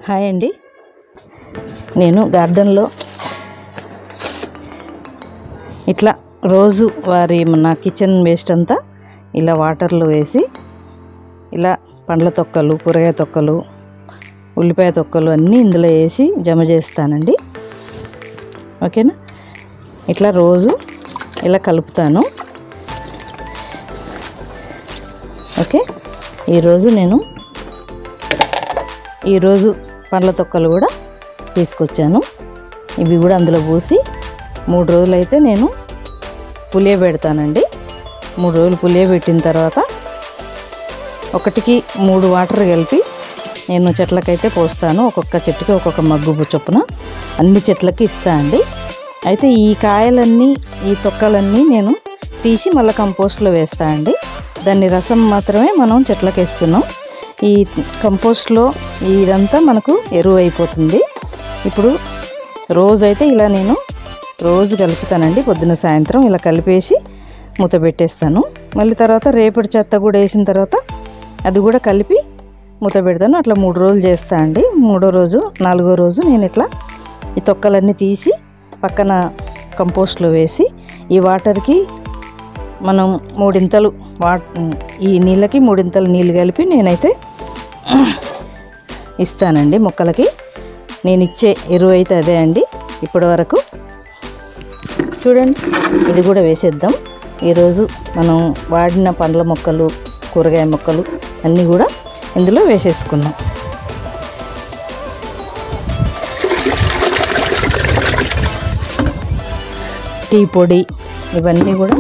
Hi అండి. నేను గార్డెన్లో ఇట్లా రోజు వారి మన కిచెన్ వేస్ట్ అంతా ఇలా వాటర్లో వేసి ఇలా పండ్ల తొక్కలు, కూరగాయ తొక్కలు, ఉల్లిపాయ తొక్కలు అన్నీ ఇందులో వేసి జమ చేస్తానండి. ఓకేనా? ఇట్లా రోజు ఇలా కలుపుతాను. ఓకే, ఈరోజు పండ్ల తొక్కలు కూడా తీసుకొచ్చాను. ఇవి కూడా అందులో పోసి 3 రోజులు అయితే నేను పులియబెడతానండి. 3 రోజులు పులియబెట్టిన తర్వాత 1కి 3 వాటర్ కలిపి నేను చెట్లకైతే పోస్తాను. ఒక్కొక్క చెట్టుకి ఒక్కొక్క మగ్గు చొప్పున అన్ని చెట్లకి ఇస్తా అండి. అయితే ఈ కాయలన్నీ, ఈ తొక్కలన్నీ నేను తీసి మళ్ళీ కంపోస్ట్లో వేస్తా అండి. దాన్ని రసం మాత్రమే మనం చెట్లకి వేస్తున్నాం. ఈ కంపోస్ట్లో ఇదంతా మనకు ఎరువు అయిపోతుంది. ఇప్పుడు రోజైతే ఇలా నేను రోజు కలుపుతానండి. పొద్దున సాయంత్రం ఇలా కలిపేసి మూత పెట్టేస్తాను. మళ్ళీ తర్వాత రేపటి చెత్త కూడా వేసిన తర్వాత అది కూడా కలిపి మూత పెడతాను. అట్లా 3 రోజులు చేస్తా అండి. 3వ రోజు 4వ రోజు నేను ఇట్లా ఈ తొక్కలన్నీ తీసి పక్కన కంపోస్ట్లో వేసి ఈ వాటర్కి మనం 3 ఇంతలు ఈ నీళ్ళకి 3 ఇంతలు నీళ్ళు కలిపి నేనైతే ఇస్తానండి మొక్కలకి. నేను ఇచ్చే ఎరువు అయితే అదే అండి. ఇప్పటి వరకు చూడండి, ఇది కూడా వేసేద్దాం. ఈరోజు మనం వాడిన పండ్ల మొక్కలు, కూరగాయ మొక్కలు అన్నీ కూడా ఇందులో వేసేసుకున్నాం. టీ పొడి ఇవన్నీ కూడా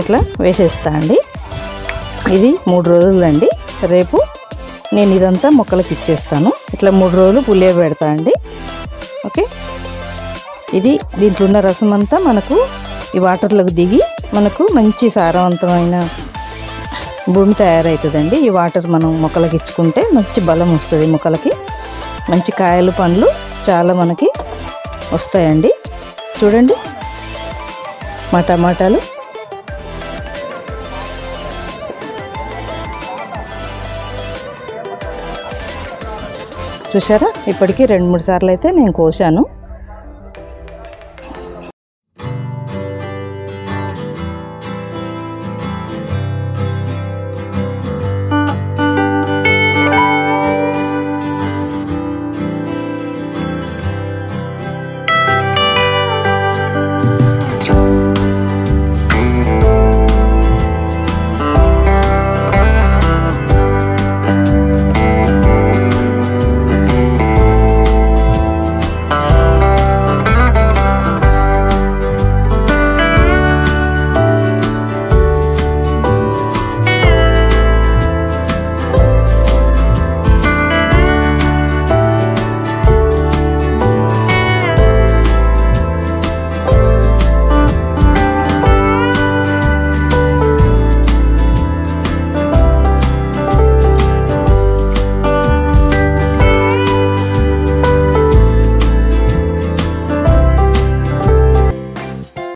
ఇట్లా వేసేస్తా అండి. ఇది 3 రోజులండి. రేపు నేను ఇదంతా మొక్కలకి ఇచ్చేస్తాను. ఇట్లా 3 రోజులు పులియ పెడతా అండి. ఓకే, ఇది దీంట్లో ఉన్న రసం అంతా మనకు ఈ వాటర్లోకి దిగి మనకు మంచి సారవంతమైన భూమి తయారవుతుందండి. ఈ వాటర్ మనం మొక్కలకి ఇచ్చుకుంటే మంచి బలం వస్తుంది. మొక్కలకి మంచి కాయలు, పండ్లు చాలా మనకి వస్తాయండి. చూడండి, మా టమాటాలు చూసారా, ఇప్పటికీ 2-3 సార్లు అయితే నేను కోసాను.